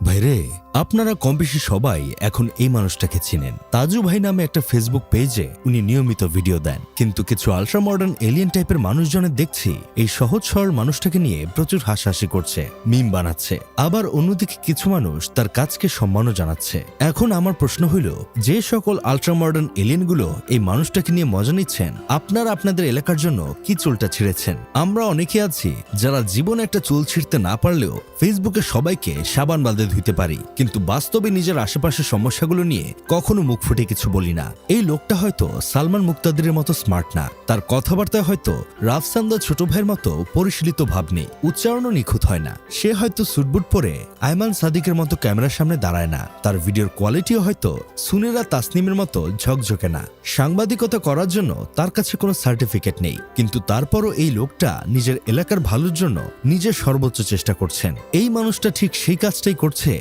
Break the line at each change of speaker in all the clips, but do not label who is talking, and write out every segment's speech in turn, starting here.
ভাইরে, আপনারা কম বেশি সবাই এখন এই মানুষটাকে চিনেন। তাজু ভাই নামে একটা ফেসবুক পেজে উনি নিয়মিত ভিডিও দেন, কিন্তু কিছু আলট্রা মডার্ন এলিয়েন টাইপের মানুষজনের দেখছি এই সহজ সরল মানুষটাকে নিয়ে প্রচুর হাসাহাসি করছে, মিম বানাচ্ছে। আবার অন্যদিকে কিছু মানুষ তার কাজকে সম্মানও জানাচ্ছে। এখন আমার প্রশ্ন হইল, যে সকল আলট্রা মডার্ন এলিয়েনগুলো এই মানুষটাকে নিয়ে মজা নিচ্ছেন, আপনারা আপনাদের এলাকার জন্য কি চুলটা ছিঁড়েছেন? আমরা অনেকে আছি যারা জীবনে একটা চুল ছিঁড়তে না পারলেও ফেসবুকে সবাইকে সাবান বালদে ধুইতে পারি, কিন্তু বাস্তবে নিজের আশেপাশের সমস্যাগুলো নিয়ে কখনো মুখ ফুটে কিছু বলি না। এই লোকটা হয়তো সালমান মুক্তাদিরের মতো স্মার্ট না, তার কথাবার্তায় হয়তো রাফসান্দা ছোট ভাইয়ের মতো পরিশীলিত ভাব নেই, উচ্চারণও নিখুঁত হয় না। সে হয়তো সুটবুট পরে আয়মান সাদিকের মতো ক্যামেরার সামনে দাঁড়ায় না, তার ভিডিওর কোয়ালিটিও হয়তো সুনেরা তাসনিমের মতো ঝকঝকে না। সাংবাদিকতা করার জন্য তার কাছে কোনো সার্টিফিকেট নেই, কিন্তু তারপরও এই লোকটা নিজের এলাকার ভালোর জন্য নিজের সর্বোচ্চ চেষ্টা করছেন। এই মানুষটা ঠিক সেই কাজটাই করছে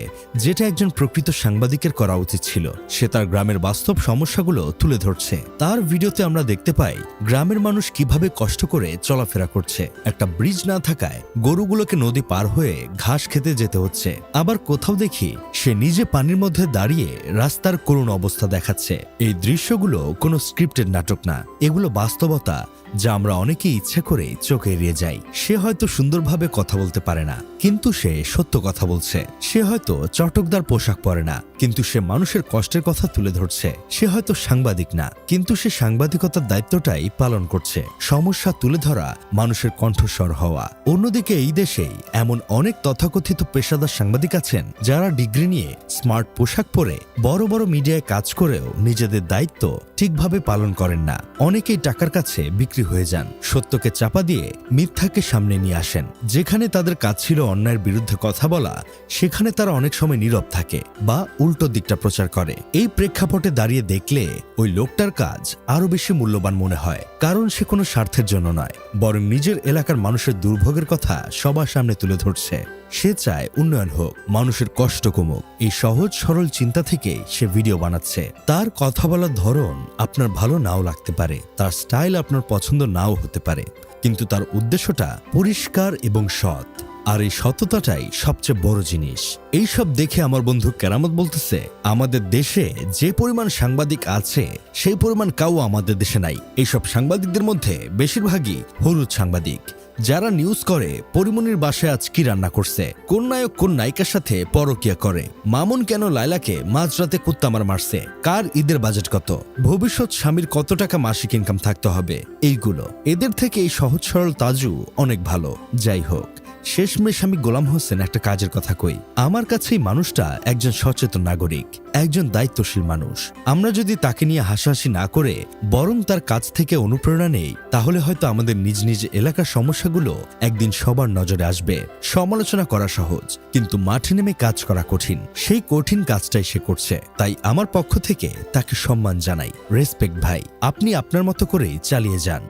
যেটা একজন প্রকৃত সাংবাদিকের করা উচিত ছিল। সে তার গ্রামের বাস্তব সমস্যাগুলো তুলে ধরছে। তার ভিডিওতে আমরা দেখতে পাই গ্রামের মানুষ কিভাবে কষ্ট করে চলাফেরা করছে। একটা ব্রিজ না থাকায় গরুগুলোকে নদী পার হয়ে ঘাস খেতে যেতে হচ্ছে। আবার কোথাও দেখি সে নিজে পানির মধ্যে দাঁড়িয়ে রাস্তার করুণ অবস্থা দেখাচ্ছে। এই দৃশ্যগুলো কোনো স্ক্রিপ্টেড নাটক না, এগুলো বাস্তবতা যা আমরা অনেকে ইচ্ছে করে চোখে এড়িয়ে যাই। সে হয়তো সুন্দরভাবে কথা বলতে পারে না, কিন্তু সে সত্য কথা বলছে। সে হয়তো চটকদার পোশাক পরে না, কিন্তু সে মানুষের কষ্টের কথা তুলে ধরছে। সে হয়তো সাংবাদিক না, কিন্তু সে সাংবাদিকতার দায়িত্বটাই পালন করছে, সমস্যা তুলে ধরা, মানুষের কণ্ঠস্বর হওয়া। অন্যদিকে এই দেশেই এমন অনেক তথাকথিত পেশাদার সাংবাদিক আছেন যারা ডিগ্রি নিয়ে স্মার্ট পোশাক পরে বড় বড় মিডিয়ায় কাজ করেও নিজেদের দায়িত্ব ঠিকভাবে পালন করেন না। অনেকেই টাকার কাছে বিক্রি হয়ে যান, সত্যকে চাপা দিয়ে মিথ্যাকে সামনে নিয়ে আসেন। যেখানে তাদের কাজ ছিল অন্যায়ের বিরুদ্ধে কথা বলা, সেখানে তারা অনেক সময় নীরব থাকে বা উল্টো দিকটা প্রচার করে। এই প্রেক্ষাপটে দাঁড়িয়ে দেখলে ওই লোকটার কাজ আরো বেশি মূল্যবান মনে হয়, কারণ সে কোনো স্বার্থের জন্য নয়, বরং নিজের এলাকার মানুষের দুর্ভোগের কথা সবার সামনে তুলে ধরছে। সে চায় উন্নয়ন হোক, মানুষের কষ্ট কমুক। এই সহজ সরল চিন্তা থেকে সে ভিডিও বানাচ্ছে। তার কথা বলার ধরন আপনার ভালো নাও লাগতে পারে, তার স্টাইল আপনার পছন্দ নাও হতে পারে, কিন্তু তার উদ্দেশ্যটা পরিষ্কার এবং সৎ। আর এই সততাটাই সবচেয়ে বড় জিনিস। এইসব দেখে আমার বন্ধু কেরামত বলতেছে, আমাদের দেশে যে পরিমাণ সাংবাদিক আছে সেই পরিমাণ কাউ আমাদের দেশে নাই। এইসব সাংবাদিকদের মধ্যে বেশিরভাগই হলুদ সাংবাদিক, যারা নিউজ করে পরিমনির বাসায় আজ কি রান্না করছে, কোন নায়ক কোন নায়িকার সাথে পরকিয়া করে, মামুন কেন লায়লাকে মাঝরাতে কুত্তামার মারছে, কার ঈদের বাজেট কত, ভবিষ্যৎ স্বামীর কত টাকা মাসিক ইনকাম থাকতে হবে। এইগুলো এদের থেকে এই সহজ সরল তাজু অনেক ভালো। যাই হোক, শেষমেশ আমি গোলাম হোসেন একটা কাজের কথা কই। আমার কাছে এই মানুষটা একজন সচেতন নাগরিক, একজন দায়িত্বশীল মানুষ। আমরা যদি তাকে নিয়ে হাসাহাসি না করে বরং তার কাছ থেকে অনুপ্রেরণা নেই, তাহলে হয়তো আমাদের নিজ নিজ এলাকার সমস্যাগুলো একদিন সবার নজরে আসবে। সমালোচনা করা সহজ, কিন্তু মাঠে নেমে কাজ করা কঠিন। সেই কঠিন কাজটাই সে করছে, তাই আমার পক্ষ থেকে তাকে সম্মান জানাই। রেসপেক্ট ভাই, আপনি আপনার মতো করেই চালিয়ে যান।